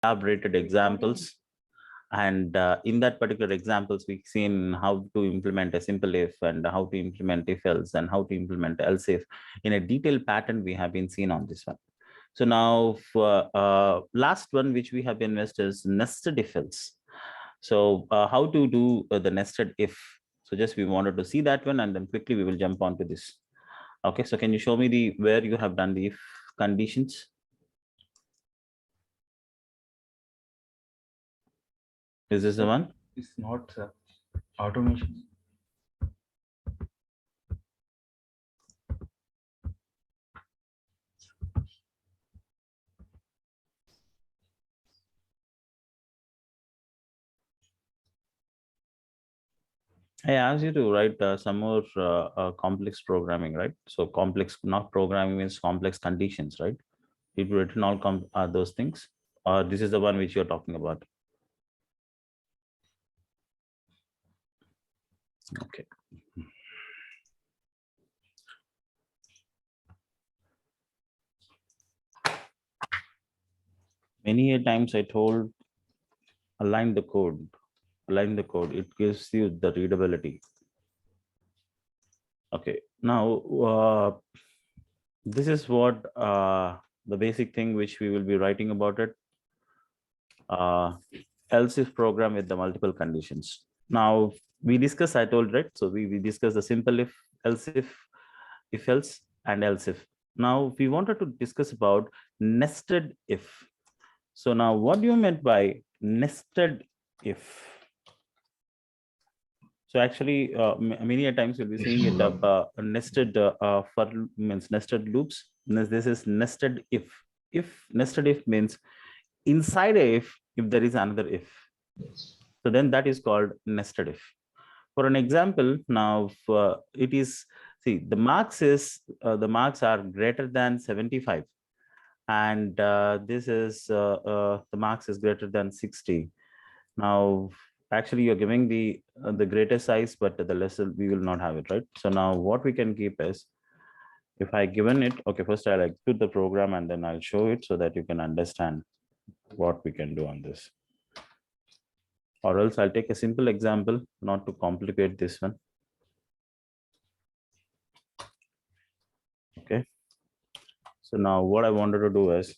elaborated examples. And in that particular examples, we've seen how to implement a simple if and how to implement if else and how to implement else if in a detailed pattern we have been seen on this one. So now for last one, which we have invested is nested if else. So how to do the nested if. So just we wanted to see that one and then quickly we will jump on to this. Okay, so can you show me the where you have done the if conditions? Is this the one? It's not automation. I asked you to write some more complex programming, right? So complex, not programming means complex conditions, right? You've written all those things, or this is the one which you're talking about. Okay. Many a times I told align the code, it gives you the readability. Okay, now this is what the basic thing which we will be writing about it. Else if program with the multiple conditions. Now we discuss, I told, right? So we discuss the simple if, else if else, and else if. Now we wanted to discuss about nested if. So now what do you meant by nested if? So actually, many a times you'll be seeing it up nested for means nested loops. This is nested if. If nested if means inside a if there is another if. So then that is called nested if. For an example, now it is, see, the marks are greater than 75, and this is the marks is greater than 60. Now actually you're giving the greater size, but the lesser we will not have it, right? So now what we can keep is, if I given it, okay, first I'll execute the program and then I'll show it so that you can understand what we can do on this. Or else I'll take a simple example, not to complicate this one. Okay. So now what I wanted to do is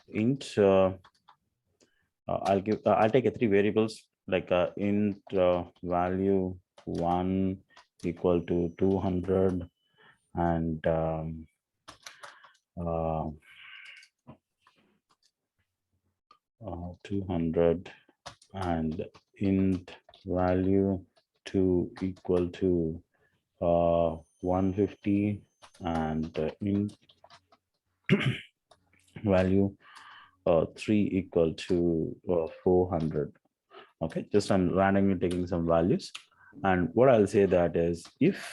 int, I'll take a 3 variables like int value 1 equal to 200 and 200 and int value 2 equal to 150 and int value 3 equal to 400. Okay, just I'm randomly taking some values, and what I'll say that is if,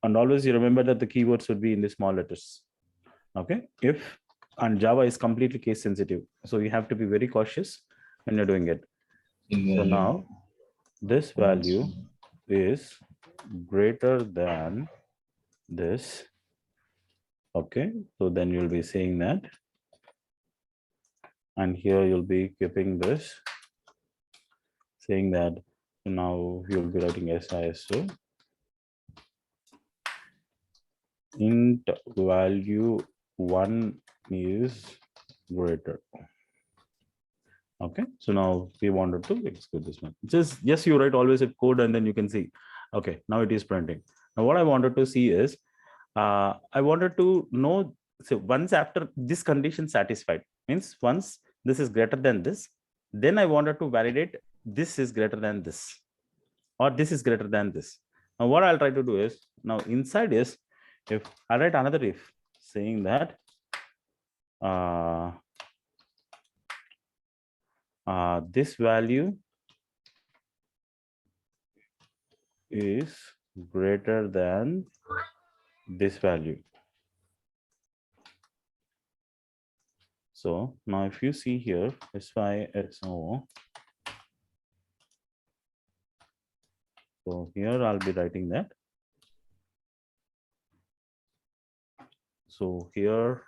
and always you remember that the keywords would be in the small letters. Okay, if, and Java is completely case sensitive, so you have to be very cautious when you're doing it. So now this value is greater than this. Okay, so then you'll be saying that, and here you'll be keeping this, saying that now you'll be writing SISO int value 1 is greater. Okay, so now we wanted to execute this one. Just yes, you write always a code and then you can see. Okay, now it is printing. Now what I wanted to see is I wanted to know, so once after this condition satisfied, means once this is greater than this, then I wanted to validate this is greater than this or this is greater than this. Now what I'll try to do is, now inside is, if I write another if saying that this value is greater than this value. So now if you see here, SYSO, so here I'll be writing that. So here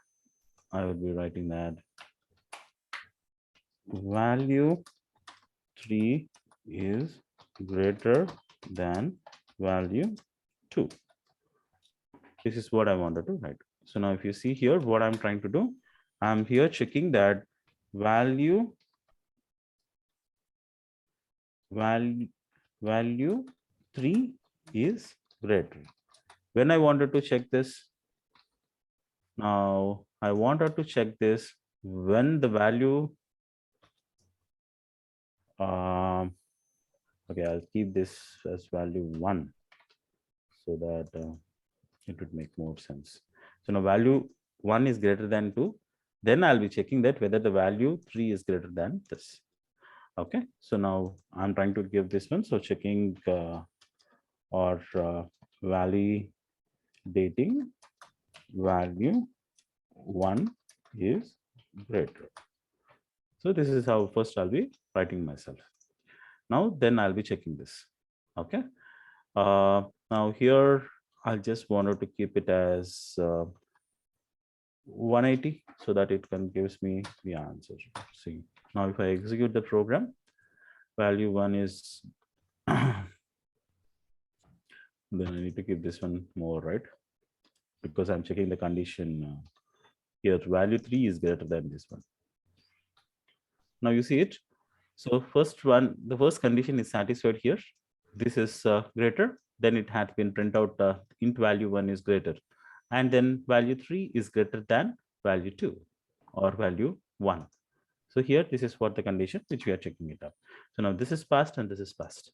I will be writing that value 3 is greater than value 2. This is what I wanted to write. So now if you see here, what I'm trying to do, I'm here checking that value 3 is greater. When I wanted to check this, now I wanted to check this when the value, okay, I'll keep this as value 1 so that it would make more sense. So now value 1 is greater than 2, then I'll be checking that whether the value 3 is greater than this. Okay, so now I'm trying to give this one. So checking or validating value 1 is greater. So this is how first I'll be writing myself. Now then I'll be checking this. Okay. Now here I just wanted to keep it as 180 so that it can gives me the answer. See, now if I execute the program, value 1 is then I need to keep this one more, right? Because I'm checking the condition here, value 3 is greater than this one. Now you see it. So first one, the first condition is satisfied here. This is greater, then it had been print out int value 1 is greater. And then value 3 is greater than value 2 or value 1. So here, this is what the condition which we are checking it up. So now this is passed and this is passed.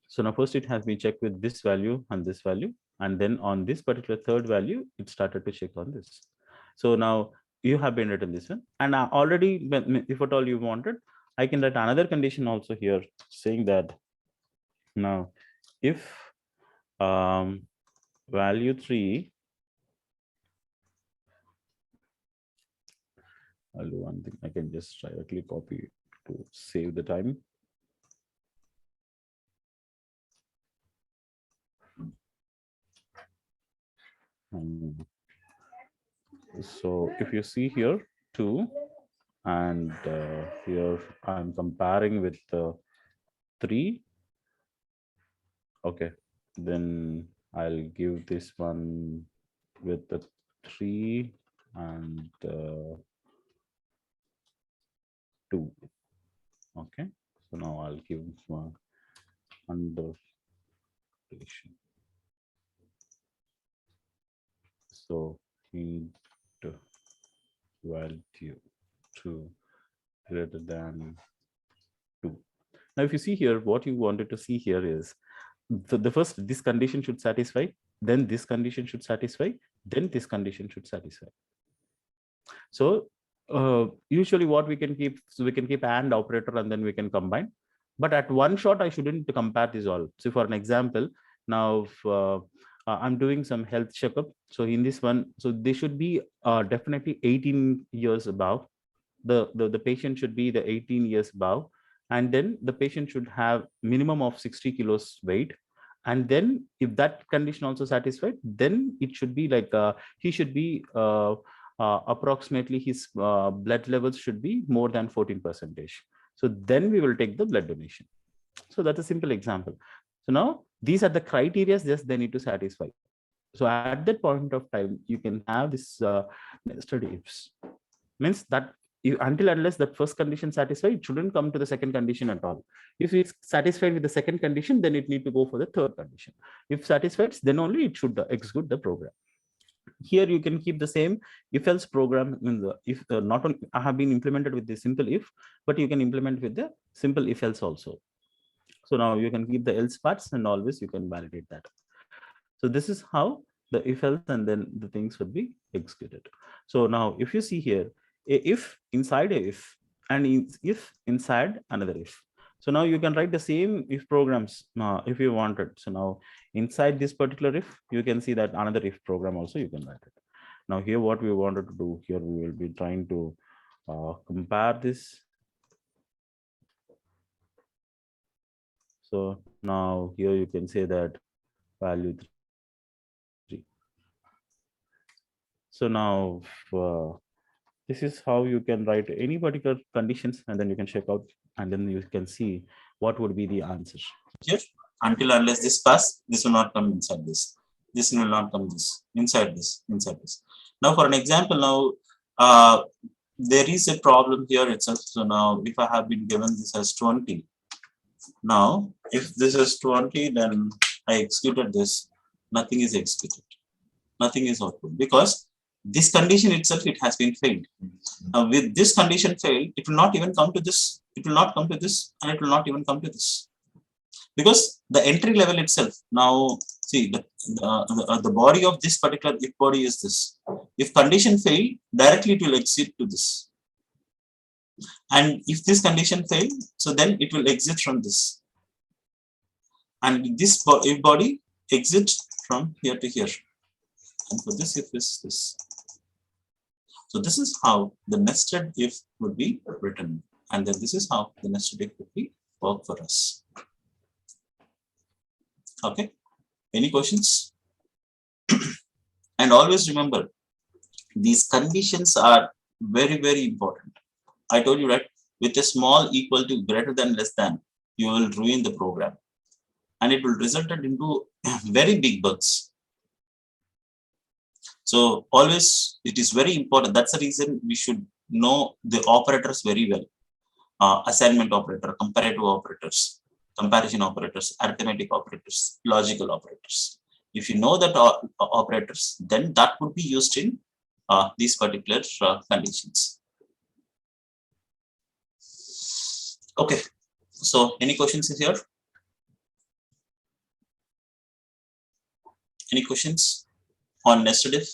So now first it has been checked with this value and this value. And then on this particular third value, it started to check on this. So now you have been written this one. And already, if at all you wanted, I can write another condition also here saying that now if value 3, I'll do one thing. I can just directly copy it to save the time. So if you see here 2 and here I'm comparing with 3. Okay, then I'll give this one with the 3 and 2. Okay, so now I'll give one under. So int value 2 greater than 2. Now, if you see here, what you wanted to see here is the first, this condition should satisfy, then this condition should satisfy, then this condition should satisfy. So usually what we can keep, so we can keep AND operator and then we can combine. But at one shot, I shouldn't compare this all. So for an example, now if, I'm doing some health checkup. So in this one, so they should be definitely 18 years above. The patient should be the 18 years above. And then the patient should have minimum of 60 kilos weight. And then if that condition also satisfied, then it should be like he should be approximately his blood levels should be more than 14%. So then we will take the blood donation. So that's a simple example. So now these are the criteria just they need to satisfy. So at that point of time, you can have this nested ifs. Means that until unless that first condition satisfied, it shouldn't come to the second condition at all. If it's satisfied with the second condition, then it need to go for the third condition. If satisfied, then only it should execute the program. Here you can keep the same if else program in the if not only I have been implemented with the simple if, but you can implement with the simple if else also. So now you can keep the else parts and always you can validate that. So this is how the if else and then the things would be executed. So now if you see here, if inside a if and if inside another if. So now you can write the same if programs if you wanted. So now inside this particular if, you can see that another if program also you can write it. Now here what we wanted to do here, we will be trying to compare this. So now here you can say that value 3. So now this is how you can write any particular conditions, and then you can check out, and then you can see what would be the answer. Here, until unless this pass, this will not come inside this. This will not come inside this. Now, for an example, now there is a problem here itself. So now, if I have been given this as 20, now if this is 20, then I executed this. Nothing is executed. Nothing is output because this condition itself it has been failed. Now, with this condition failed, it will not even come to this. It will not come to this, and it will not even come to this. Because the entry level itself now see the body of this particular if body is this. If condition fail, directly it will exit to this, and if this condition fail, so then it will exit from this, and this if body exit from here to here, and for this if is this. So this is how the nested if would be written, and then this is how the nested if would be work for us. Okay, any questions? And always remember, these conditions are very, very important. I told you, right? With a small equal to greater than less than, you will ruin the program. And it will result into very big bugs. So always, it is very important. That's the reason we should know the operators very well. Assignment operator, comparative operators, comparison operators, arithmetic operators, logical operators. If you know that operators, then that would be used in these particular conditions. Okay, so any questions here? Any questions on nested if?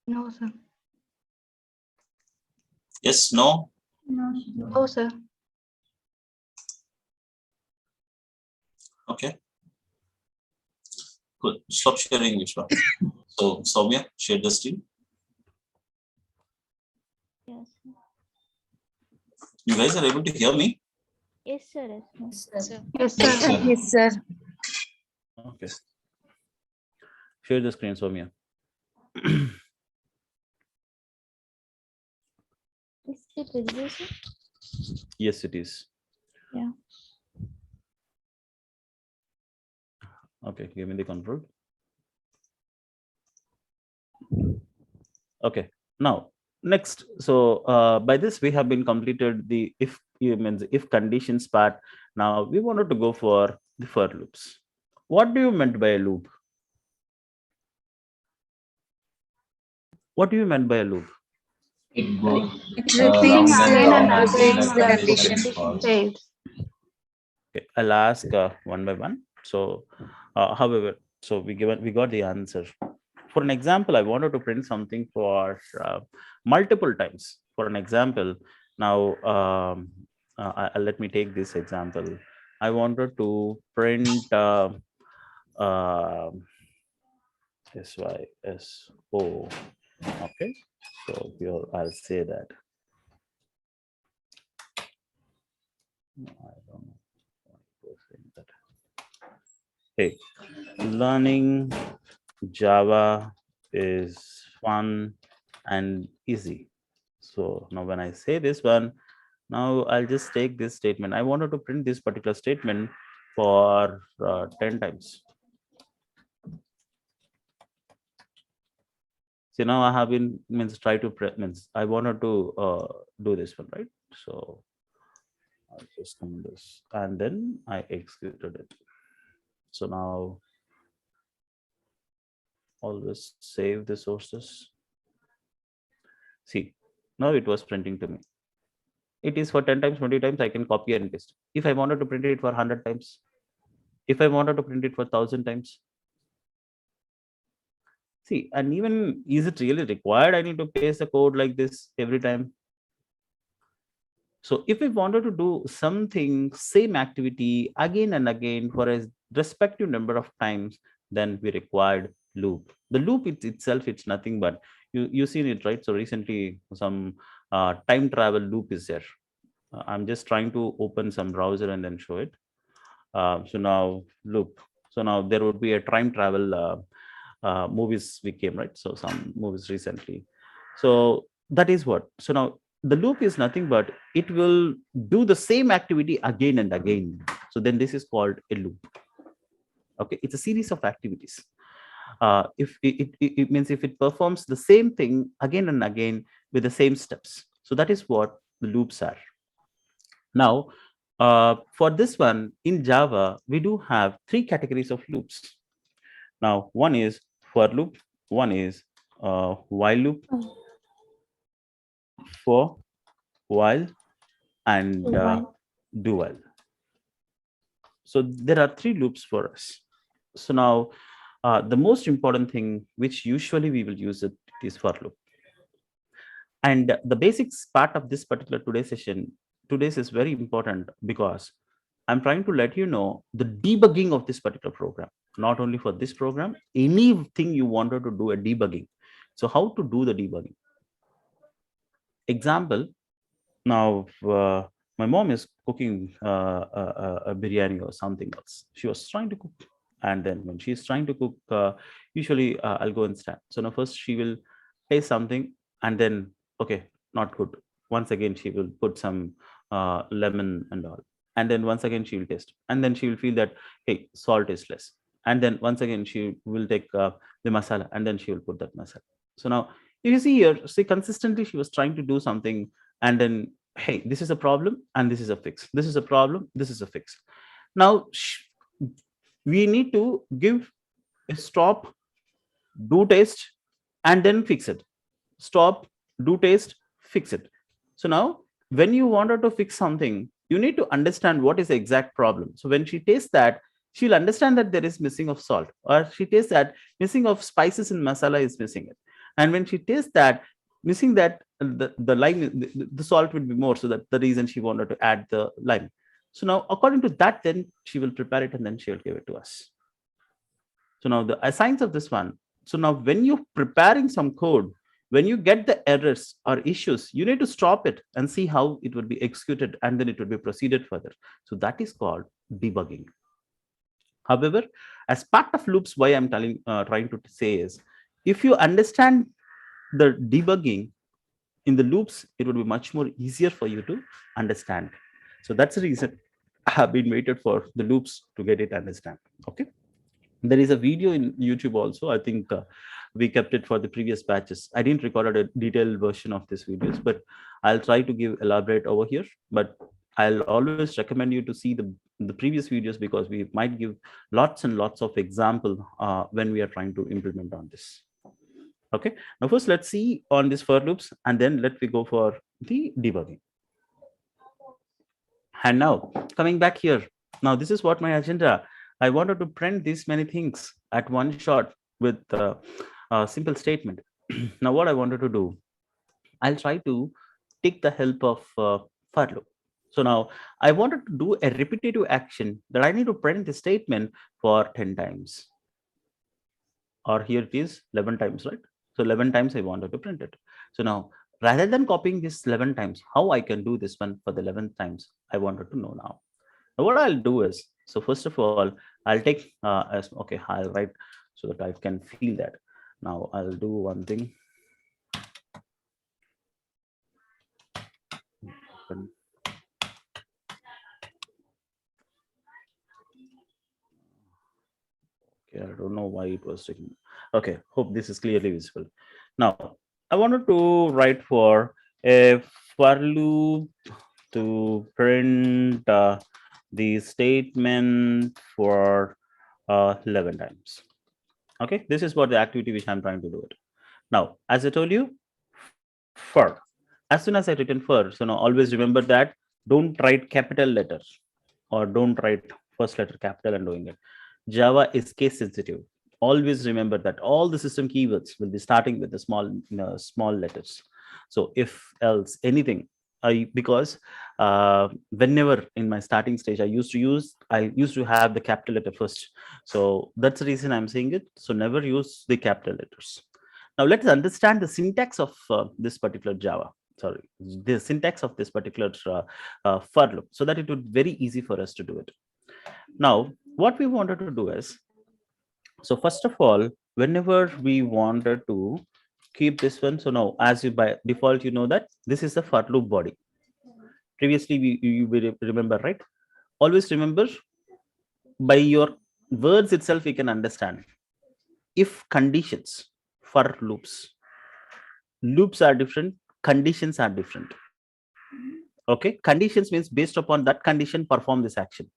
No, sir. Yes, no? No, sir. Okay. Good. Stop sharing, Vishwa. So, Soumya, share the screen. Yes. You guys are able to hear me? Yes, sir. Yes, sir. Yes, sir. Okay. Share the screen, Soumya. Is it visible, sir? Yes, it is. Yeah. Okay, give me the control. Okay, now next. So by this we have been completed the if means if conditions part. Now we wanted to go for the for loops. What do you meant by a loop? What do you meant by a loop? It goes It repeats round and round again until the the condition false. Fails. Okay, I'll ask one by one. So, however, so we got the answer. For an example, I wanted to print something for multiple times. For an example, now let me take this example. I wanted to print SYSO. Okay, so here I'll say that. I don't know why it was saying that. Hey, learning Java is fun and easy. So now when I say this one, now I'll just take this statement. I wanted to print this particular statement for 10 times. So now I have been try to I wanted to do this one, right? So I'll just come this and then I executed it. So now always save the sources. See, now it was printing to me. It is for 10 times, 20 times, I can copy and paste. If I wanted to print it for 100 times, if I wanted to print it for 1,000 times. See, and even is it really required? I need to paste the code like this every time. So if I wanted to do something, same activity again and again for a respective number of times, then we required loop. The loop itself, it's nothing but you seen it, right? So recently some time travel loop is there. I'm just trying to open some browser and then show it. So now loop. So now there would be a time travel movies we came, right? So some movies recently. So that is what. So now the loop is nothing but it will do the same activity again and again. So then this is called a loop. Okay, it's a series of activities. If it means if it performs the same thing again and again with the same steps. So that is what the loops are. Now, for this one in Java, we do have three categories of loops. Now, one is for loop, one is while loop, for, while, and do while. So there are three loops for us. So now, the most important thing which usually we will use it is for loop. And the basics part of this particular today's is very important because I'm trying to let you know the debugging of this particular program, not only for this program, anything you wanted to do a debugging. So how to do the debugging? Example, now my mom is cooking a biryani or something else. She was trying to cook. And then when she's trying to cook, usually I'll go and stand. So now first she will taste something and then, okay, not good. Once again, she will put some lemon and all. And then once again, she will taste. And then she will feel that, hey, salt is less. And then once again, she will take the masala and then she will put that masala. So now if you see here, see consistently she was trying to do something and then, hey, this is a problem and this is a fix. This is a problem, this is a fix. Now, we need to give a stop, do taste, and then fix it. Stop, do taste, fix it. So now, when you want her to fix something, you need to understand what is the exact problem. So when she tastes that, she'll understand that there is missing of salt, or she tastes that missing of spices in masala is missing it. And when she tastes that, missing that, the lime, the salt will be more. So that the reason she wanted to add the lime. So now, according to that, then she will prepare it and then she will give it to us. So now the assigns of this one. So now when you're preparing some code, when you get the errors or issues, you need to stop it and see how it will be executed and then it will be proceeded further. So that is called debugging. However, as part of loops, why I'm trying to say is, if you understand the debugging in the loops, it would be much more easier for you to understand. So that's the reason I have been waited for the loops to get it understand. Okay. There is a video in YouTube also. I think we kept it for the previous batches. I didn't record a detailed version of this videos, but I'll try to give elaborate over here. But I'll always recommend you to see the previous videos because we might give lots and lots of example when we are trying to implement on this. Okay, now first let's see on this for loops and then let me go for the debugging. And now coming back here, now this is what my agenda. I wanted to print these many things at one shot with a simple statement. Now what I wanted to do, I'll try to take the help of for loop. So now I wanted to do a repetitive action that I need to print the statement for 10 times. Or here it is 11 times, right? So 11 times I wanted to print it. So now rather than copying this 11 times, how I can do this one for the 11th times, I wanted to know now. Now what I'll do is, so first of all, I'll take as okay, I'll write so that I can feel that. Now I'll do one thing. Okay, I don't know why it was taking. Okay, hope this is clearly visible. Now I wanted to write for a for loop to print the statement for 11 times. Okay, this is what the activity which I'm trying to do it. Now, as I told you, for, as soon as I written for, so now always remember that don't write capital letters or don't write first letter capital and doing it. Java is case sensitive. Always remember that all the system keywords will be starting with the small letters. So if else anything, because whenever in my starting stage I used to have the capital letter first. So that's the reason I'm saying it. So never use the capital letters. Now let's understand the syntax of this particular Java. Sorry, the syntax of this particular for loop, so that it would be very easy for us to do it. Now, what we wanted to do is, so first of all, whenever we wanted to keep this one, so now as you by default, you know that this is the for loop body. Previously, you will remember, right? Always remember, by your words itself, we can understand. If conditions for loops are different, conditions are different. Okay, conditions means based upon that condition, perform this action.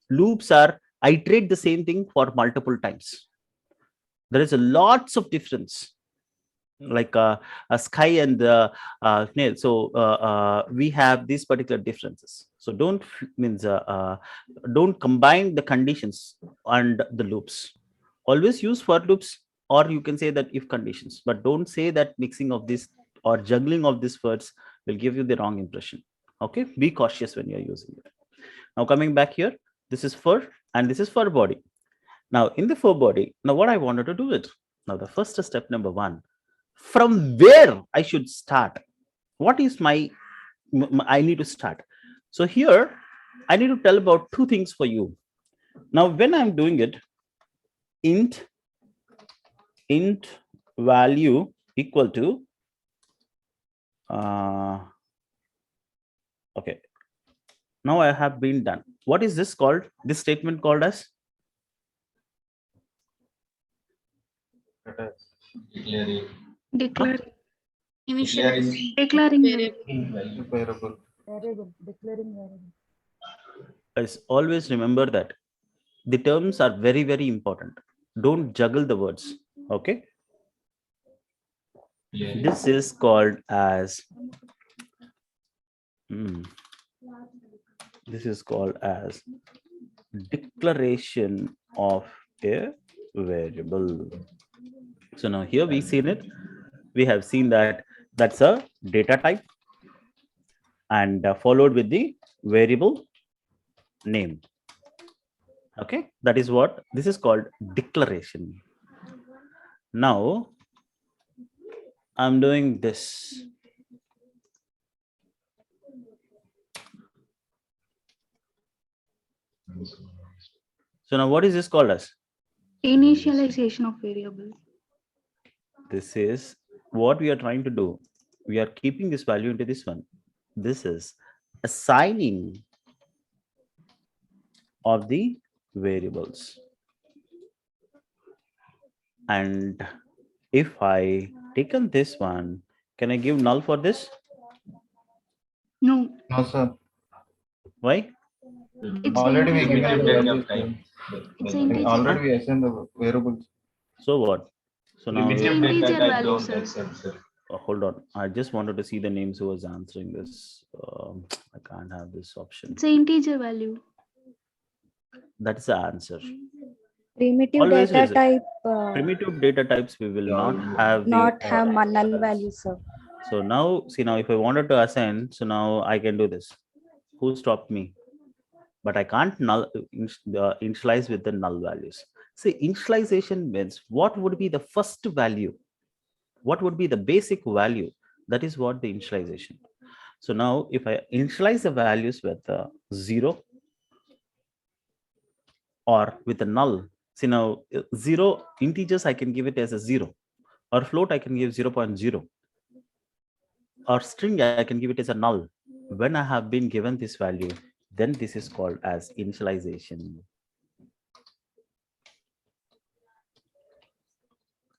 Loops are iterate the same thing for multiple times. There is a lots of difference, like a sky and snail. So we have these particular differences. So don't combine the conditions and the loops. Always use for loops, or you can say that if conditions, but don't say that mixing of this or juggling of these words will give you the wrong impression. Okay, be cautious when you're using it. Now coming back here, this is for and this is for body. Now in the for body, now what I wanted to do it. Now the first step number one, from where I should start. What is I need to start. So here I need to tell about two things for you. Now when I'm doing it, int value equal to okay, now I have been done. What is this called? This statement called as Declaring. Declare. Declaring. Declaring. Variable. Guys, always remember that the terms are very, very important. Don't juggle the words. Okay, this is called as this is called as declaration of a variable. So now here we seen it. We have seen that that's a data type and followed with the variable name. Okay, that is what this is called, declaration. Now I'm doing this. So now what is this called as? Initialization of variable. This is what we are trying to do. We are keeping this value into this one. This is assigning of the variables. And if I taken this one, can I give null for this? No. No, sir. Why? It's Already we integer given the value. values. Time. It's integer. Already we assigned the variables. So what? So now Integer value, sir. hold on. I just wanted to see the names who was answering this. I can't have this option. It's an integer value. That's the answer. Primitive Always data listen. type Primitive data types we will not have not the have null value, sir. So now see, now if I wanted to assign, so now I can do this. Who stopped me? But I can't initialize with the null values. See, initialization means what would be the first value? What would be the basic value? That is what the initialization. So now if I initialize the values with 0 or with a null, see now 0 integers, I can give it as a 0, or float I can give 0.0, or string I can give it as a null. When I have been given this value, then this is called as initialization.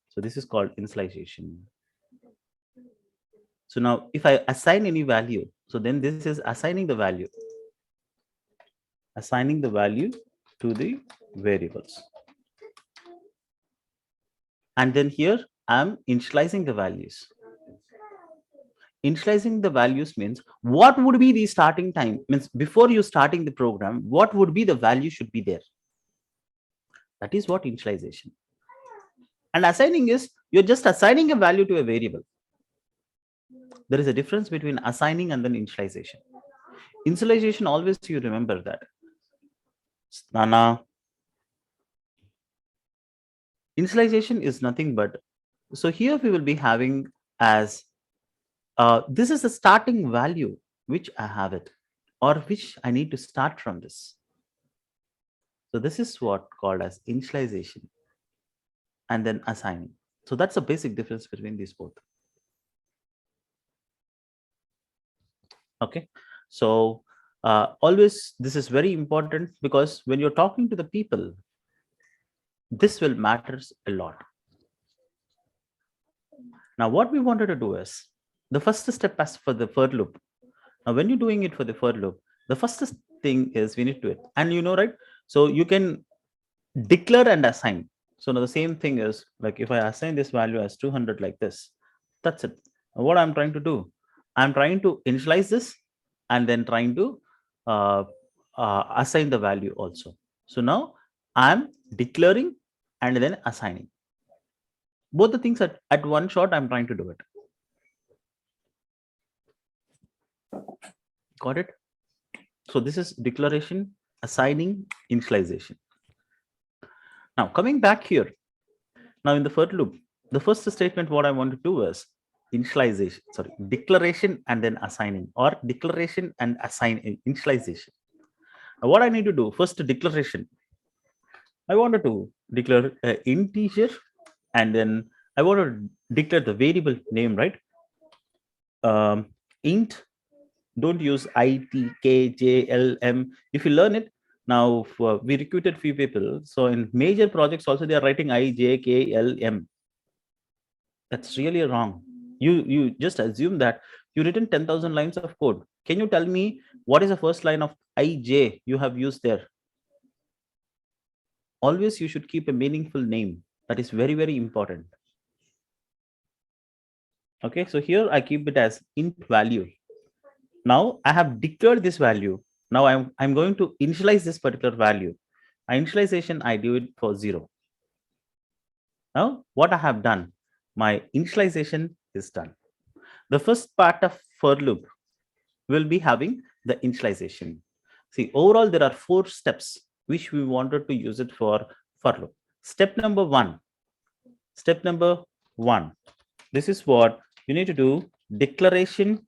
So this is called initialization. So now if I assign any value, so then this is assigning the value to the variables. And then here I'm initializing the values. Initializing the values means what would be the starting time, means before you starting the program, what would be the value should be there. That is what initialization. And assigning is you're just assigning a value to a variable. There is a difference between assigning and then initialization. Initialization, always you remember that. Nana. Initialization is nothing but, so here we will be having as this is the starting value which I have it, or which I need to start from this. So this is what called as initialization. and then assigning. So that's the basic difference between these both. Okay, so always this is very important, because when you're talking to the people, this will matters a lot. Now what we wanted to do is the first step as for the for loop. Now when you're doing it for the for loop, the first thing is we need to it, and right, so you can declare and assign. So now the same thing is like if I assign this value as 200 like this, that's it. What I'm trying to do, I'm trying to initialize this and then trying to uh, assign the value also. So now I'm declaring and then assigning. Both the things at one shot, I'm trying to do it. Got it? So this is declaration, assigning, initialization. Now coming back here, now in the for loop, the first statement what I want to do is initialization, sorry, declaration and then assigning, or declaration and assign initialization. Now what I need to do, first declaration, I wanted to declare an integer, and then I want to declare the variable name, right? Int, don't use I, T, K, J, L, M. If you learn it, now we recruited few people. So in major projects also, they are writing I, J, K, L, M. That's really wrong. You just assume that you written 10,000 lines of code. Can you tell me what is the first line of I, J you have used there? Always you should keep a meaningful name. That is very, very important. Okay, so here I keep it as int value. Now I have declared this value. Now I'm going to initialize this particular value. Initialization, I do it for 0. Now what I have done, my initialization is done. The first part of for loop will be having the initialization. See, overall there are 4 steps which we wanted to use it for loop. Step number 1. Step number 1. This is what you need to do: declaration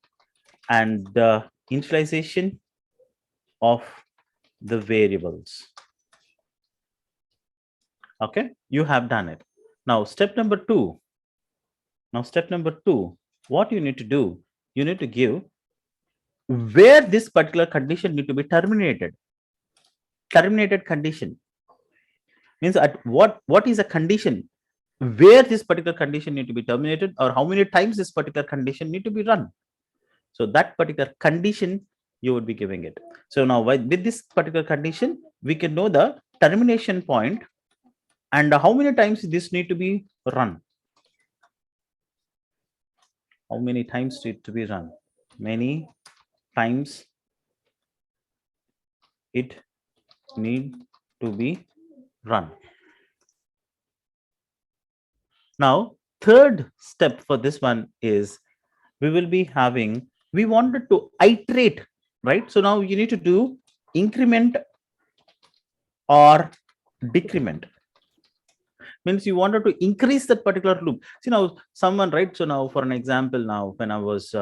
and initialization of the variables. Okay, you have done it. Now step number 2. Now step number 2, what you need to do, you need to give where this particular condition need to be terminated. Terminated condition means at what is a condition where this particular condition need to be terminated, or how many times this particular condition need to be run. So that particular condition you would be giving it. So now with this particular condition, we can know the termination point and how many times this need to be run. How many times need to be run? Many times it need to be run. Now, third step for this one is we will be having, we wanted to iterate, right? So now you need to do increment or decrement. Means you wanted to increase that particular loop. See now someone, right? So now for an example, now when I was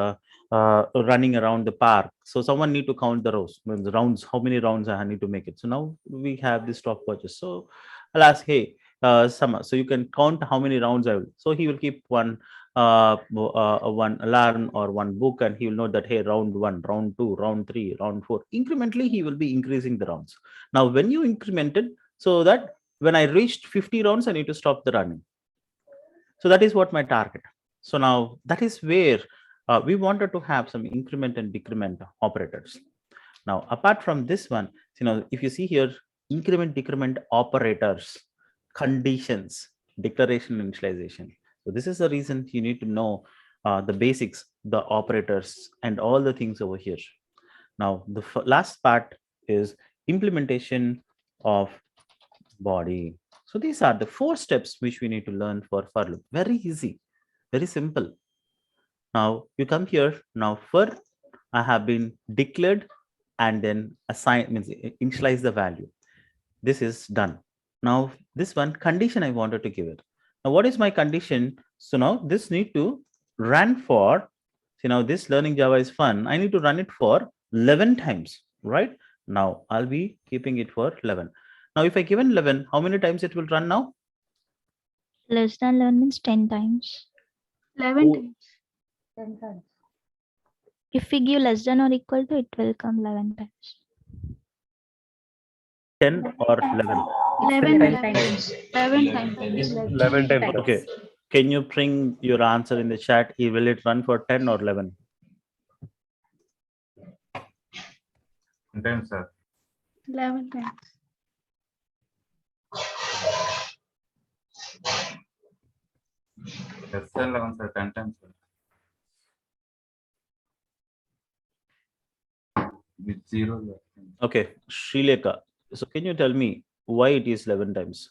running around the park, so someone need to count the rounds, how many rounds I need to make it. So now we have this stopwatches. So I'll ask, hey, so you can count how many rounds I will. So he will keep one alarm or one book, and he will know that, hey, round 1, round 2, round 3, round 4. Incrementally, he will be increasing the rounds. Now, when you increment it, so that when I reached 50 rounds, I need to stop the running. So that is what my target. So now that is where we wanted to have some increment and decrement operators. Now, apart from this one, if you see here, increment, decrement operators, conditions, declaration, initialization. So this is the reason you need to know the basics, the operators, and all the things over here. Now, the last part is implementation of body. So these are the 4 steps which we need to learn for loop. Very easy, very simple. Now you come here. Now for I have been declared and then assign, means initialize the value. This is done. Now this one condition I wanted to give it. Now what is my condition? So now this need to run for, this learning Java is fun. I need to run it for 11 times, right? Now I'll be keeping it for 11. Now if I given 11, how many times it will run now? Less than 11 means 10 times. 11 Oh. times. 10 times. If we give less than or equal to, it will come 11 times. 10 or 11? 11 10 times. times. 11 times. 11 times. Sir. Okay. Can you bring your answer in the chat? Will it run for 10 or 11? Then, sir. 11 times. Yes, sir, 11, sir. 10 times, sir. With 0. Okay. Srileka. So can you tell me why it is 11 times?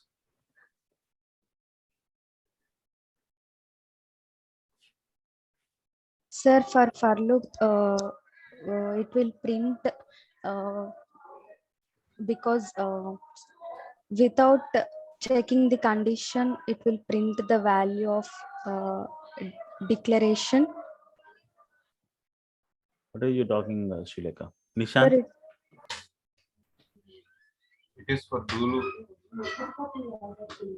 Sir, for loop, it will print because without checking the condition, it will print the value of declaration. What are you talking, Srileka? Sir, Nishant? It is for do loop.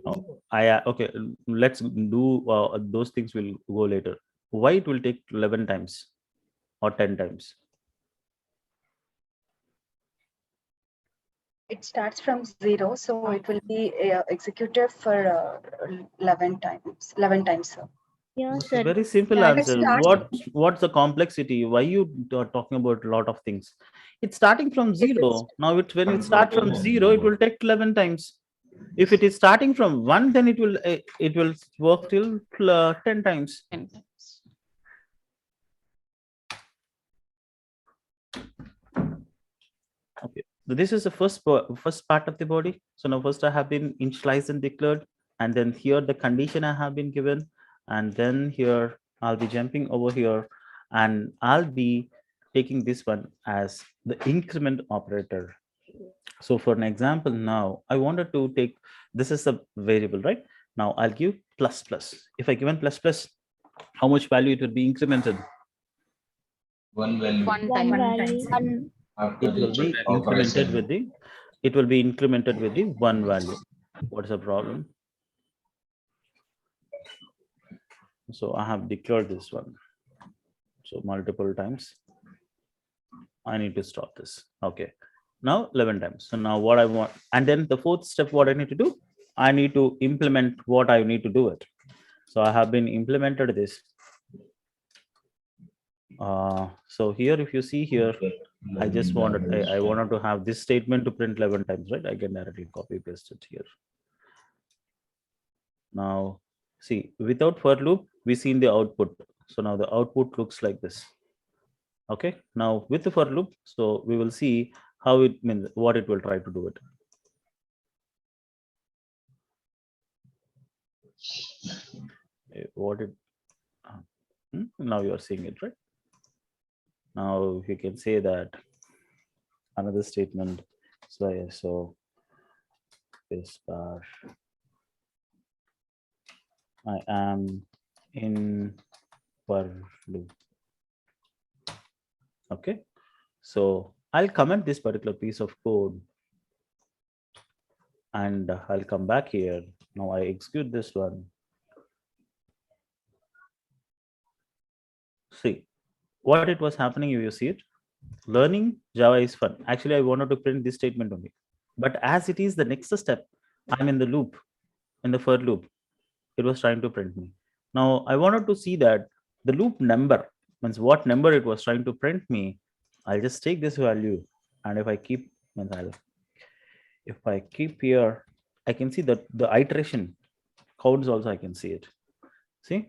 Oh, okay. Let's do those things. Will go later. Why it will take 11 times or 10 times? It starts from 0, so it will be executed for 11 times. 11 times, sir. Yeah, It's a sir. very simple Yeah, it answer. starts- What's the complexity? Why you are talking about a lot of things? It's starting from If it's- 0. Now it's when it starts from 0, it will take 11 times. If it is starting from 1, then it will work till 10 times. 10 times. Okay. So this is the first part of the body. So now first I have been initialized and declared, and then here the condition I have been given, and then here I'll be jumping over here, and I'll be taking this one as the increment operator. So for an example, now I wanted to take, this is a variable, right? Now I'll give plus plus. If I given plus plus, how much value it will be incremented? One value. One One time. value. After It will be the incremented operation. with the, it will be incremented with the one value. What's the problem? So I have declared this one. So multiple times. I need to stop this. Okay. Now 11 times. So now what I want, and then the fourth step, what I need to do, I need to implement what I need to do it. So I have been implemented this. So here, if you see here, I just wanted, I wanted to have this statement to print 11 times, right? I can directly copy paste it here. Now, see, without for loop, we see in the output. So now the output looks like this. Okay. Now with the for loop, so we will see how it means, what it will try to do it. What it, now you are seeing it, right? Now you can say that another statement. So this bar, I am in for loop. Okay, so I'll comment this particular piece of code and I'll come back here. Now I execute this one. See what it was happening. You see it. Learning Java is fun. Actually, I wanted to print this statement only, but as it is the next step, I'm in the loop, in the for loop. It was trying to print me. Now I wanted to see that the loop number means what number it was trying to print me. I'll just take this value, and if I keep, if I keep here, I can see that the iteration counts also. I can see it. See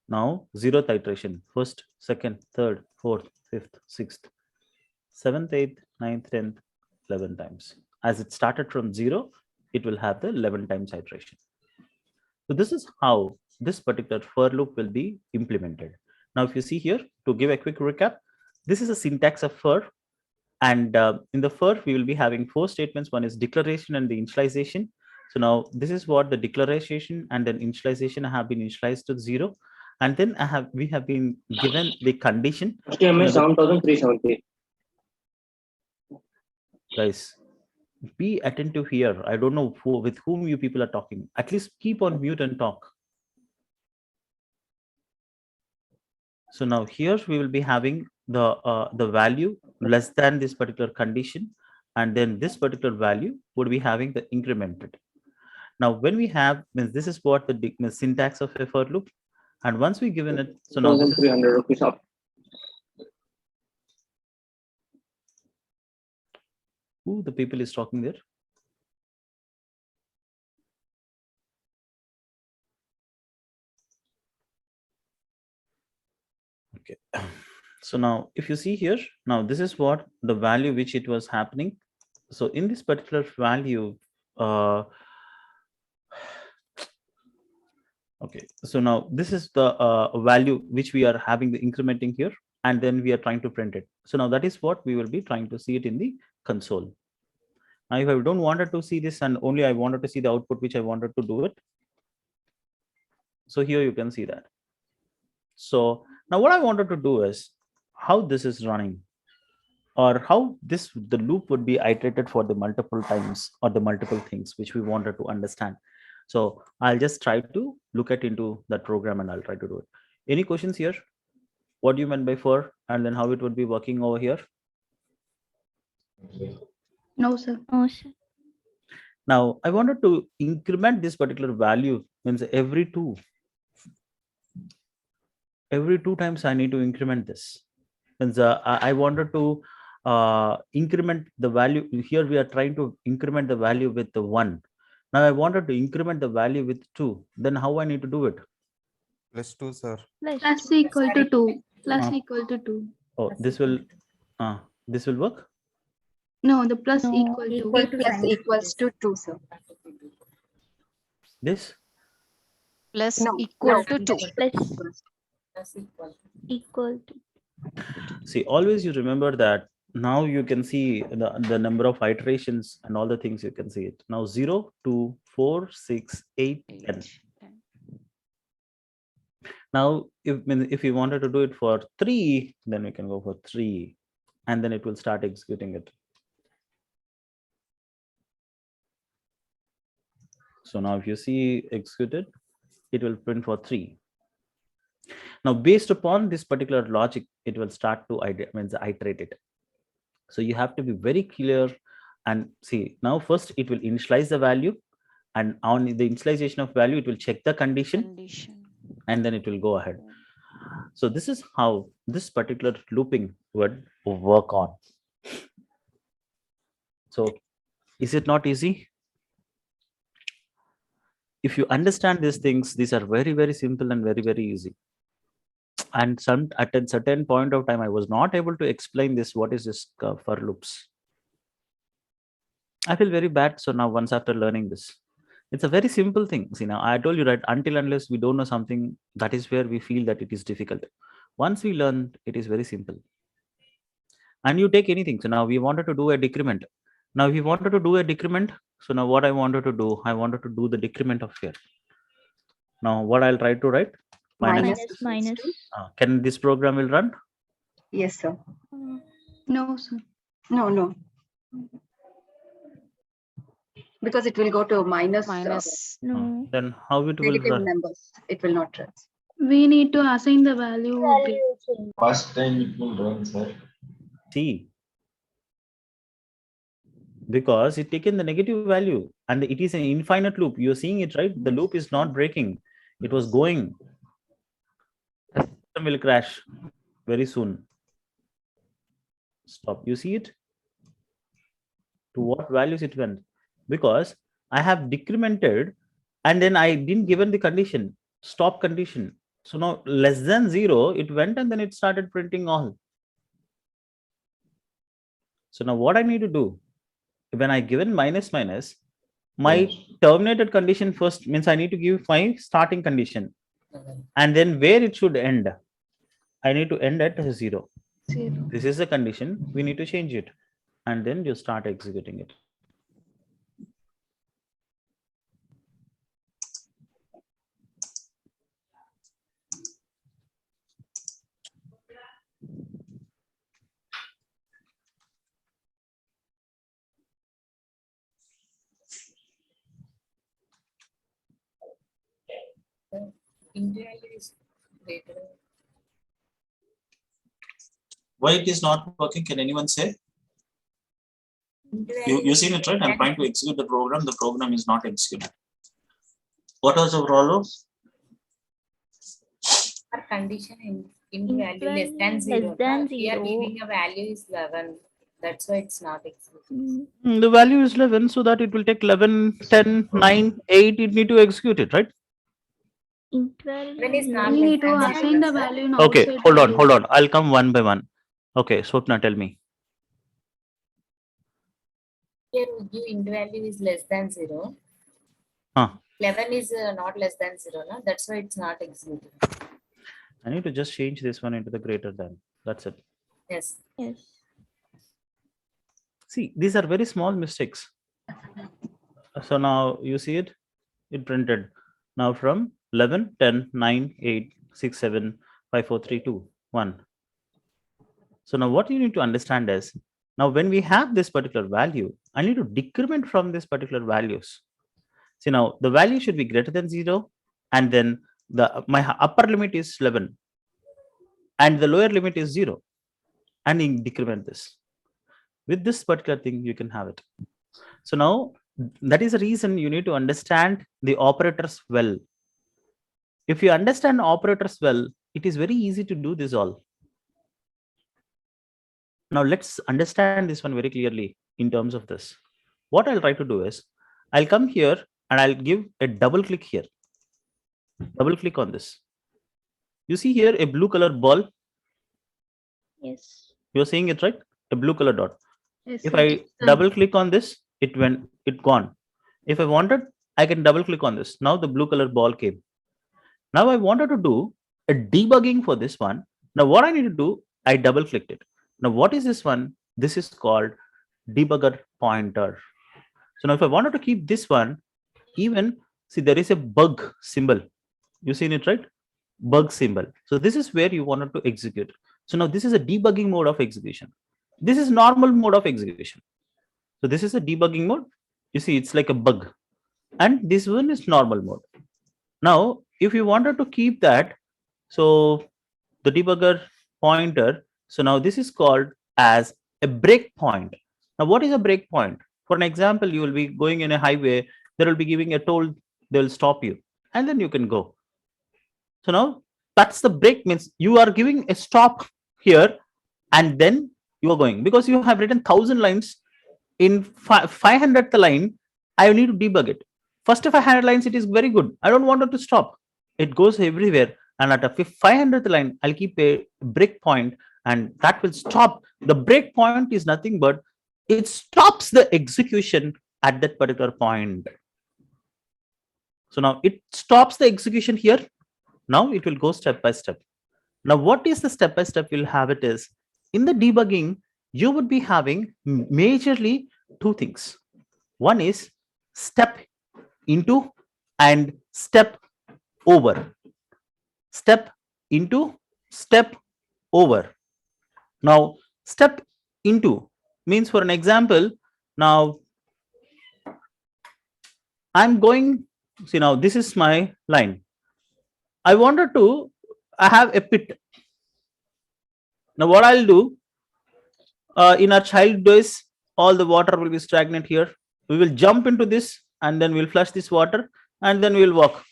now 0th iteration, first, second, third, fourth, fifth, sixth, 7th, 8th, 9th, 10th, 11 times. As it started from 0, it will have the 11 times iteration. So this is how this particular for loop will be implemented. Now, if you see here, to give a quick recap, this is a syntax of for. And in the for, we will be having 4 statements. One is declaration and the initialization. So now this is what the declaration and then initialization have been initialized to 0. And then we have been given the condition. HTML 7370. Guys, be attentive here. I don't know with whom you people are talking. At least keep on mute and talk. So now here we will be having the value less than this particular condition, and then this particular value would be having the incremented. Now when we have, means this is what the syntax of a for loop, and once we given it, so now this is, 300 rupees up. who the people is talking there. Okay. So now if you see here, now this is what the value which it was happening. So in this particular value, okay, so now this is the value which we are having the incrementing here, and then we are trying to print it. So now that is what we will be trying to see it in the console. Now if I don't wanted to see this and only I wanted to see the output which I wanted to do it, so here you can see that. So now what I wanted to do is how this is running, or how the loop would be iterated for the multiple times or the multiple things which we wanted to understand. So I'll just try to look at into that program and I'll try to do it. Any questions here? What do you meant by for, and then how it would be working over here? No, sir. Oh, sir. Now I wanted to increment this particular value, means every two times I need to increment this. Means I wanted to increment the value. Here we are trying to increment the value with the 1. Now I wanted to increment the value with 2. Then how I need to do it? +2, sir. Plus equal to 2. Plus Uh, equal to 2. Oh, this will work. No, the plus No, equal to. Equal plus equals to 2, sir. This Plus No, equal no, to 2. plus equal to. see, always you remember that. Now you can see the number of iterations and all the things you can see it. Now 0, 2, 4, 6, 8, 10. Now if you wanted to do it for 3, then we can go for 3, and then it will start executing it. So now if you see executed, it will print for 3. Now based upon this particular logic, it will start to iterate it. So you have to be very clear and see. Now first it will initialize the value, and on the initialization of value, it will check the condition. And then it will go ahead. So this is how this particular looping would work on. So is it not easy? If you understand these things, these are very, very simple and very, very easy. And at a certain point of time, I was not able to explain this. What is this for loops? I feel very bad. So now once after learning this, it's a very simple thing. See, now I told you, right, until unless we don't know something, that is where we feel that it is difficult. Once we learn, it is very simple. And you take anything. So now we wanted to do a decrement. Now if we wanted to do a decrement, so now what I wanted to do, I wanted to do the decrement of here. Now what I'll try to write? Minus. Can this program will run? Yes, sir. No, sir. No. Because it will go to minus No. Then how it will negative run? numbers. It will not run. We need to assign the value. First time it will run, sir. See, because it taken the negative value and it is an infinite loop. You're seeing it, right? The loop is not breaking. It was going. The system will crash very soon. Stop. You see it? To what values it went? Because I have decremented and then I didn't given the condition, stop condition. So now less than 0, it went and then it started printing all. So now what I need to do, when I given minus, my terminated condition first means I need to give my starting condition. And then where it should end, I need to end at 0. This is the condition, we need to change it. And then you start executing it. Why it is not working? Can anyone say? You seen it, right? I'm trying to execute the program. The program is not executed. What was the problem? Our condition in value less than 0. Here giving a value is 11. That's why it's not executed. The value is 11, so that it will take 11, 10, 9, 8. It need to execute it, right? When is not We less need to than assign 0, the sir. value in Okay, outside hold on. variable. I'll come one by one. Okay, Swapna, tell me. Here we give int value is less than 0. Huh. 11 is not less than 0. No? That's why it's not executed. I need to just change this one into the greater than. That's it. Yes. Yes. See, these are very small mistakes. So now you see it, it printed. Now from 11, 10, 9, 8, 6, 7, 5, 4, 3, 2, 1. So now what you need to understand is, now when we have this particular value, I need to decrement from this particular values. See, now the value should be greater than 0, and then my upper limit is 11 and the lower limit is 0, and you decrement this. With this particular thing, you can have it. So now that is the reason you need to understand the operators well. If you understand operators well, it is very easy to do this all. Now let's understand this one very clearly in terms of this. What I'll try to do is, I'll come here and I'll give a double click here. Double click on this. You see here a blue color ball. Yes. You're seeing it, right? A blue color dot. Yes, If sir. I double click on this, it gone. If I wanted, I can double click on this. Now the blue color ball came. Now I wanted to do a debugging for this one. Now what I need to do, I double clicked it. Now what is this one? This is called debugger pointer. So now if I wanted to keep this one, even see there is a bug symbol. You seen it, right? Bug symbol. So this is where you wanted to execute. So now this is a debugging mode of execution. This is normal mode of execution. So this is a debugging mode. You see, it's like a bug. And this one is normal mode. Now, if you wanted to keep that, so the debugger pointer, so now this is called as a breakpoint. Now, what is a breakpoint? For an example, you will be going in a highway, there will be giving a toll, they will stop you, and then you can go. So now that's the break, means you are giving a stop here, and then you are going, because you have written 1000 lines in 500th line, I need to debug it. First 500 lines, it is very good. I don't want it to stop. It goes everywhere. And at a 500th line, I'll keep a breakpoint, and that will stop. The breakpoint is nothing but it stops the execution at that particular point. So now it stops the execution here. Now it will go step by step. Now, what is the step by step we'll have it is, in the debugging, you would be having majorly two things. One is step into and step over. Step into, step over. Now, step into means, for an example, now I'm going, see, now this is my line. I wanted to have a pit. Now what I'll do, in our child days, all the water will be stagnant here. We will jump into this, and then we'll flush this water, and then we'll walk.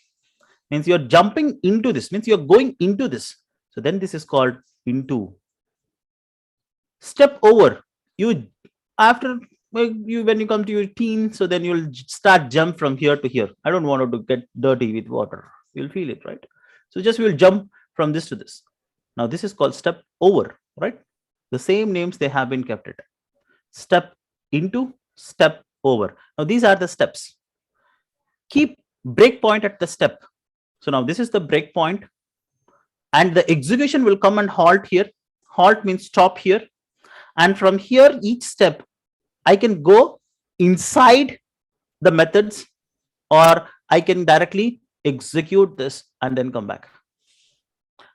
Means you're jumping into this, means you're going into this. So then this is called into. Step over, you after when you come to your teen, so then you'll start jump from here to here. I don't want to get dirty with water. You'll feel it, right? So just we'll jump from this to this. Now this is called step over, right? The same names they have been kept it. Step into, step over. Now these are the steps. Keep breakpoint at the step. So now this is the breakpoint, and the execution will come and halt here. Halt means stop here. And from here, each step, I can go inside the methods, or I can directly execute this and then come back.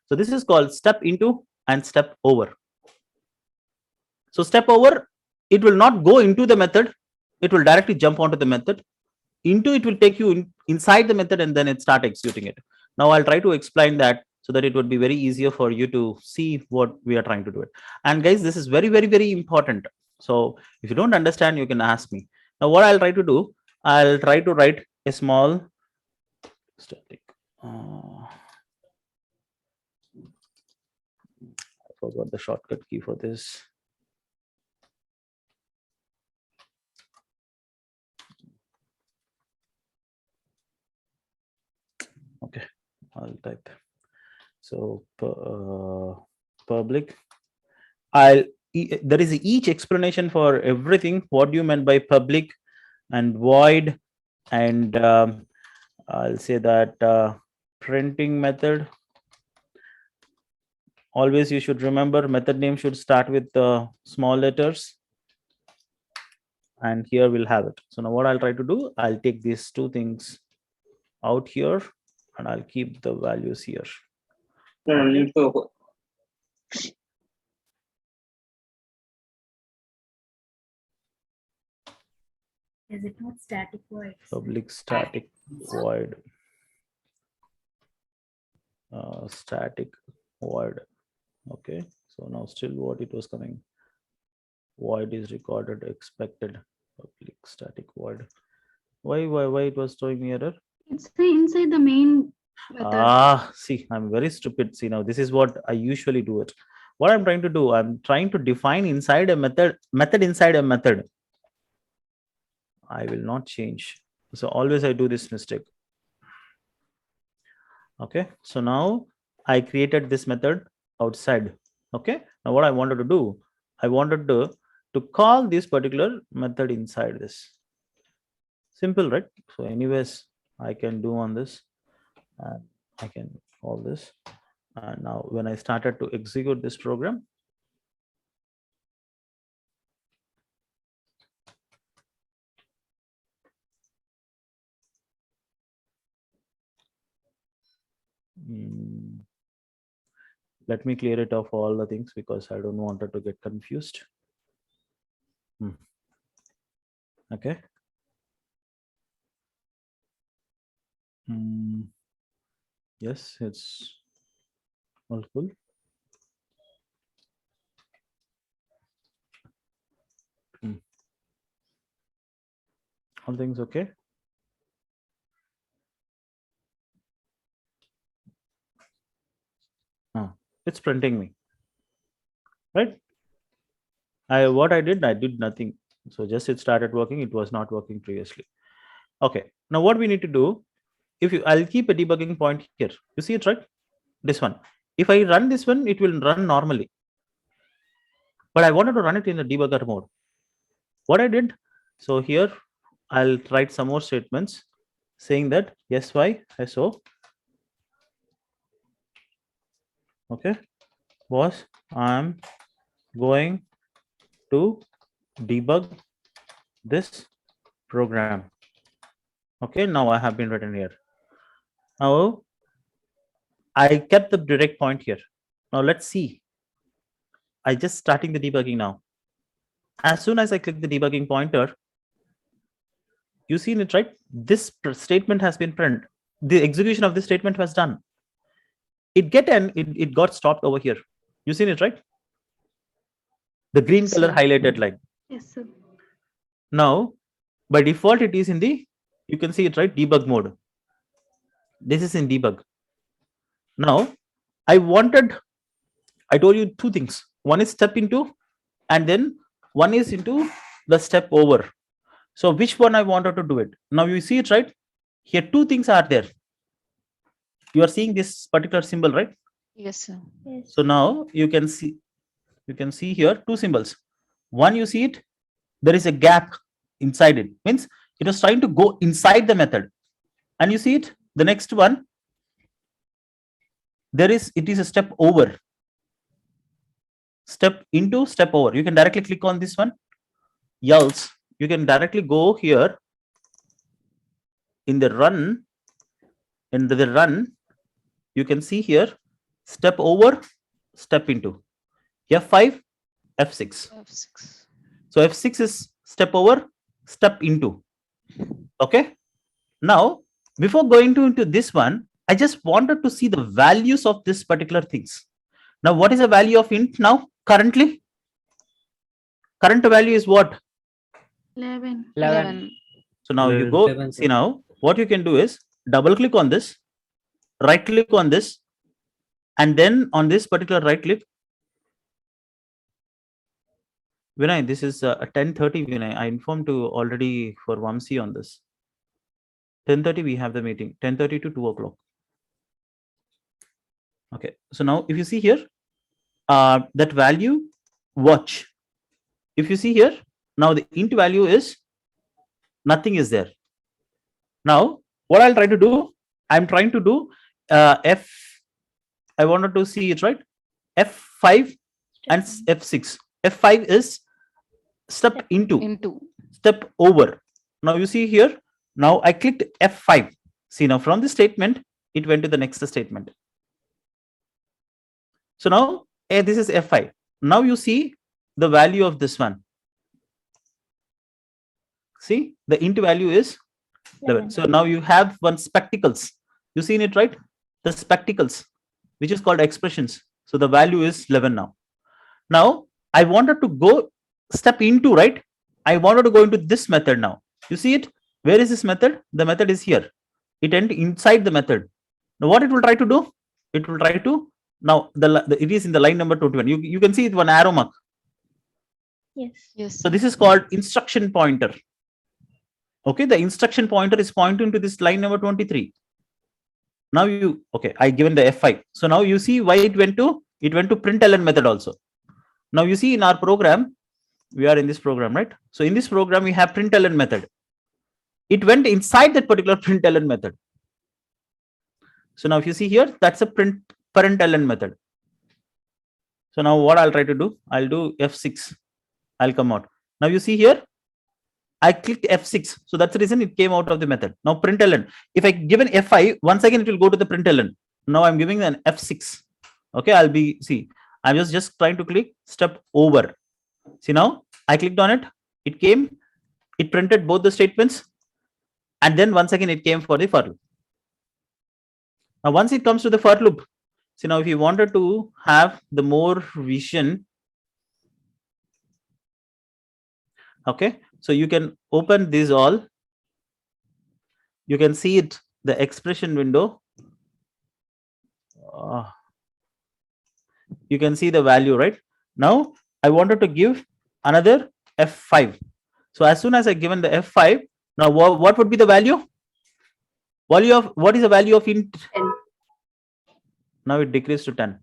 So this is called step into and step over. So step over, it will not go into the method. It will directly jump onto the method. Into, it will take you inside the method, and then it start executing it. Now I'll try to explain that so that it would be very easier for you to see what we are trying to do it. And guys, this is very, very, very important. So if you don't understand, you can ask me. Now what I'll try to do, I'll try to write a small static. I forgot the shortcut key for this. Okay, I'll type. So public. There is each explanation for everything. What do you meant by public and void, and I'll say that printing method. Always you should remember method name should start with small letters. And here we'll have it. So now what I'll try to do, I'll take these two things out here and I'll keep the values here. Is it not static void? Public static void. Static void. Okay, so now still what it was coming. Void is recorded expected. Public static void. Why it was showing me error? It's inside the main method. See, I'm very stupid. See, now this is what I usually do it. What I'm trying to do, I'm trying to define inside a method inside a method. I will not change. So always I do this mistake. Okay, so now I created this method outside. Okay, now what I wanted to do, I wanted to call this particular method inside this. Simple, right? So anyways, I can do on this and I can call this. And now when I started to execute this program, let me clear it off all the things because I don't want it to get confused. Okay. Yes, it's all cool. All things okay. It's printing me, right? What I did nothing. So just it started working. It was not working previously. Okay. Now what we need to do, I'll keep a debugging point here. You see it, right? This one. If I run this one, it will run normally. But I wanted to run it in the debugger mode. What I did, so here I'll write some more statements saying that sy so. Okay, boss, I'm going to debug this program. Okay, now I have been written here. Now I kept the direct point here. Now let's see. I just starting the debugging now. As soon as I click the debugging pointer, you seen it, right? This statement has been printed. The execution of this statement was done. It got stopped over here. You seen it, right? The green color highlighted line. Yes, sir. Now, by default, it is in the, you can see it, right? Debug mode. This is in debug. Now, I told you two things. One is step into, and then one is into the step over. So which one I wanted to do it? Now you see it, right? Here, two things are there. You are seeing this particular symbol, right? Yes, sir. Yes. So now you can see here two symbols. One, you see it, there is a gap inside it. Means it was trying to go inside the method. And you see it, the next one, it is a step over. Step into, step over. You can directly click on this one. Else, you can directly go here in the run. Into the run, you can see here, step over, step into. F5, F6. F6. So F6 is step over, step into. Okay. Now, before going into this one, I just wanted to see the values of this particular things. Now, what is the value of int now? Currently, current value is what? 11. 11. So now you go, see now, what you can do is double click on this, right click on this, and then on this particular right click, Vinay, this is 10:30, Vinay. I informed you already for Vamsi on this. 10:30 we have the meeting, 10:30 to 2 o'clock. Okay, so now if you see here, that value, watch. If you see here, now the int value is, nothing is there. Now, what I'll try to do, I'm trying to do I wanted to see it, right? F5 and F6. F5 is step into, step over. Now you see here, now I clicked F5. See now from this statement, it went to the next statement. So now this is F5. Now you see the value of this one. See, the int value is 11. So now you have one spectacles. You seen it, right? The spectacles, which is called expressions. So the value is 11 now. Now I wanted to go step into, right? I wanted to go into this method now. You see it? Where is this method? The method is here. It ends inside the method. Now what it will try to do? It will try to, now it is in the line number 21. You can see it one arrow mark. Yes. So this is called instruction pointer. Okay, the instruction pointer is pointing to this line number 23. Now okay, I given the F5. So now you see why it went to println method also. Now you see in our program, we are in this program, right? So in this program, we have println method. It went inside that particular println method. So now if you see here, that's a println method. So now what I'll try to do, I'll do F6. I'll come out. Now you see here, I clicked F6. So that's the reason it came out of the method. Now println. If I give an F5, once again, it will go to the println. Now I'm giving an F6. Okay, I'm just trying to click step over. See now, I clicked on it. It came, it printed both the statements. And then once again, it came for the for loop. Now, once it comes to the for loop, see now, if you wanted to have the more vision, okay, so you can open these all. You can see it, the expression window. You can see the value, right? Now, I wanted to give another F5. So as soon as I given the F5, now what would be the value? What is the value of int? 10. Now it decreased to 10.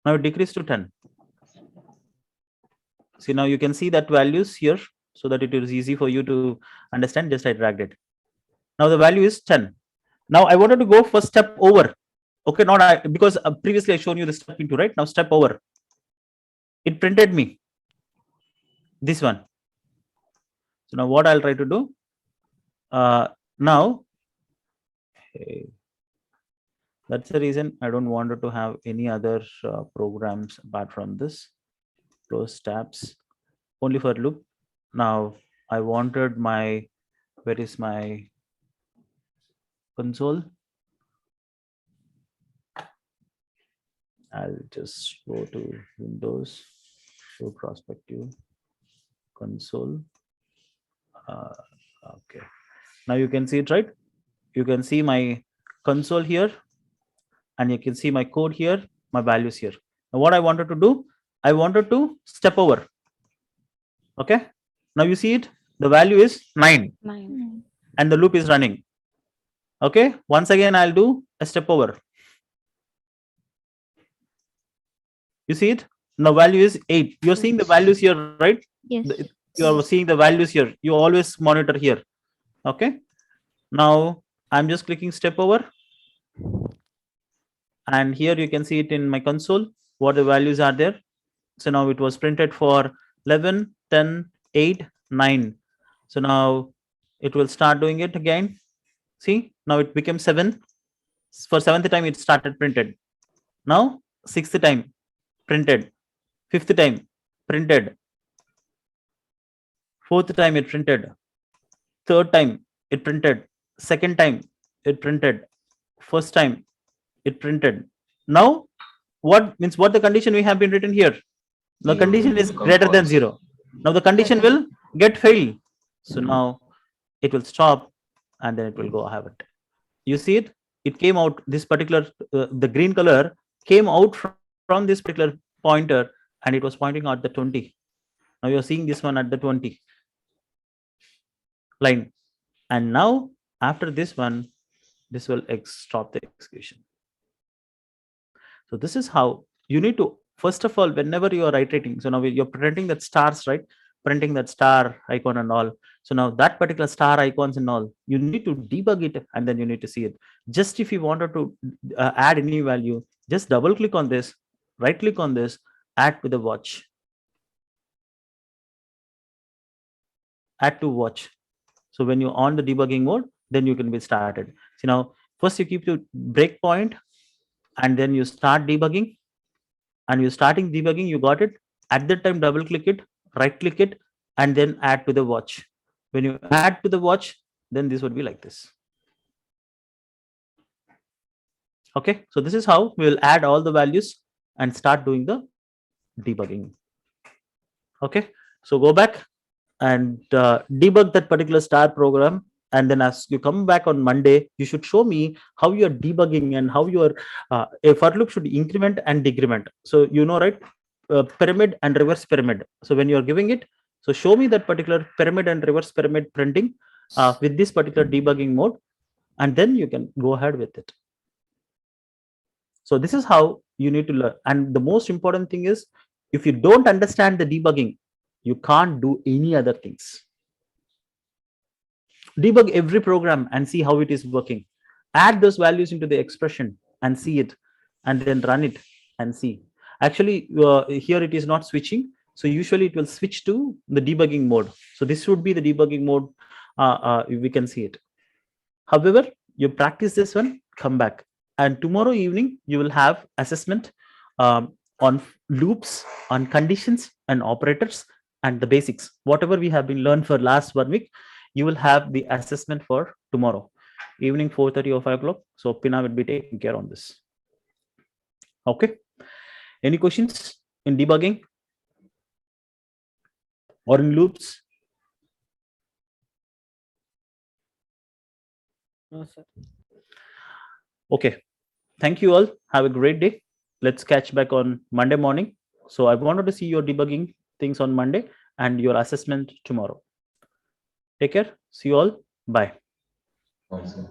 Now it decreased to 10. See, now you can see that values here so that it is easy for you to understand. Just I dragged it. Now the value is 10. Now I wanted to go for step over. Okay, because previously I shown you the step into, right? Now step over. It printed me this one. So now what I'll try to do? Now, that's the reason I don't want to have any other programs apart from this. Close tabs, only for loop. Now I wanted my, where is my console? I'll just go to Windows, show perspective, console. Okay, now you can see it, right? You can see my console here, and you can see my code here, my values here. Now what I wanted to do, I wanted to step over. Okay, now you see it, the value is 9. And the loop is running. Okay, once again I'll do a step over. You see it, now value is 8. You're seeing the values here, right? Yes. You are seeing the values here. You always monitor here. Okay, now I'm just clicking step over, and here you can see it in my console what the values are there. So now it was printed for 11, 10, 8, 9. So now it will start doing it again. See, now it became 7. For 7th time it started printed. Now 6th time printed, 5th time printed, 4th time it printed, 3rd time it printed, 2nd time it printed. First time, it printed. Now, what the condition we have been written here? The Zero condition will is become greater than false. 0. Now the condition will get failed. So now it will stop and then it will go have it. You see it? It came out, this particular, the green color came out from this particular pointer and it was pointing out the 20. Now you're seeing this one at the 20 line. And now after this one, this will stop the execution. So this is how you need to, first of all, whenever you are iterating, so now you're printing that stars, right? Printing that star icon and all. So now that particular star icons and all, you need to debug it and then you need to see it. Just if you wanted to add any value, just double click on this, right click on this, add to the watch. Add to watch. So when you're on the debugging mode, then you can be started. So now first you keep your breakpoint and then you start debugging. And you're starting debugging, you got it. At that time, double click it, right click it, and then add to the watch. When you add to the watch, then this would be like this. Okay, so this is how we will add all the values and start doing the debugging. Okay, so go back and debug that particular star program. And then as you come back on Monday, you should show me how you're debugging and how your a for loop should increment and decrement. So you know, right? Pyramid and reverse pyramid. So when you're giving it, so show me that particular pyramid and reverse pyramid printing with this particular debugging mode, and then you can go ahead with it. So this is how you need to learn. And the most important thing is, if you don't understand the debugging, you can't do any other things. Debug every program and see how it is working. Add those values into the expression and see it, and then run it and see. Actually, here it is not switching. So usually it will switch to the debugging mode. So this would be the debugging mode. We can see it. However, you practice this one, come back. And tomorrow evening, you will have assessment on loops, on conditions and operators and the basics. Whatever we have been learned for last 1 week, you will have the assessment for tomorrow evening 4:30 or 5 o'clock. So Pina will be taking care on this. Okay. Any questions in debugging or in loops? No, sir. Okay. Thank you all. Have a great day. Let's catch back on Monday morning. So I wanted to see your debugging things on Monday and your assessment tomorrow. Take care. See you all. Bye. Awesome.